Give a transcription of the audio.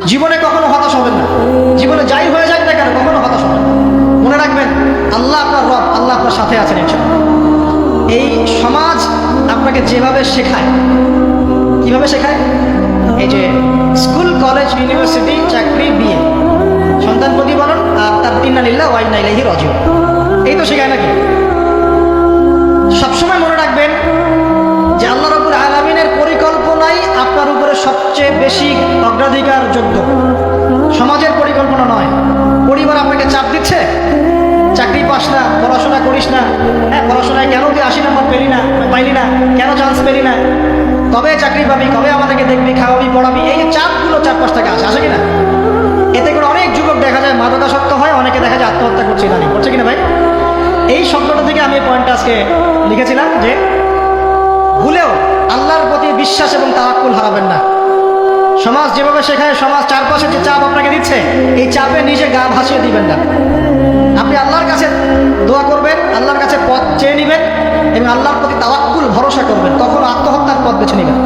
জীবনে কখনো হতাশ হবেন না। জীবনে যাই হয়ে যাক না কেন কখনো হতাশ হবেন না। মনে রাখবেন আল্লাহ আপনার রব, আল্লাহ আপনার সাথে আছেন ইনশাআল্লাহ। এই সমাজ আপনাকে যেভাবে শেখায়, কিভাবে শেখায়, এই যে স্কুল, কলেজ, ইউনিভার্সিটি, চাকরি, বিয়ে, সন্তান প্রতিপালন আর তার ইন্না লিল্লাহি ওয়া ইন্না ইলাইহি রাজিউন, এই তো শেখায় নাকি? সবসময় মনে রাখবেন যে আল্লাহ রাব্বুল আলামিনের পরিকল্পনাই আপনার উপরে সবচেয়ে বেশি অগ্রাধিকার যোগ্য, সমাজের পরিকল্পনা নয়। পরিবার আপনাকে চাপ দিচ্ছে, চাকরি পাস না, পড়াশোনা করিস না, হ্যাঁ পড়াশোনায় কেন তুই 80 নম্বর পাইলি না, কেন চান্স পেলি না, কবে চাকরি পাবি, কবে আমাদেরকে দেখবি, খাওয়াবি, পড়াবি, এই যে চাপগুলো চারপাশ থেকে আসে কিনা? এতে করে অনেক যুবক দেখা যায় মাদকাসক্ত হয়, অনেকে দেখা যায় আত্মহত্যা করছে, ইদানিং করছে কিনা ভাই? এই শব্দটা থেকে আমি এই পয়েন্টটা আজকে লিখেছিলাম যে ভুলেও আল্লাহর প্রতি বিশ্বাস এবং তাওয়াক্কুল হারাবেন না। সমাজ যেভাবে শেখায়, সমাজ চারপাশে যে চাপ আপনাকে দিচ্ছে, এই চাপে নিজে গা ভাসিয়ে দিবেন না। আপনি আল্লাহর কাছে দোয়া করবেন, আল্লাহর কাছে পথ চেয়ে নেবেন এবং আল্লাহর প্রতি তাওয়াক্কুল ভরসা করবেন, তখন আত্মহত্যার পথ বেছে নেবেন।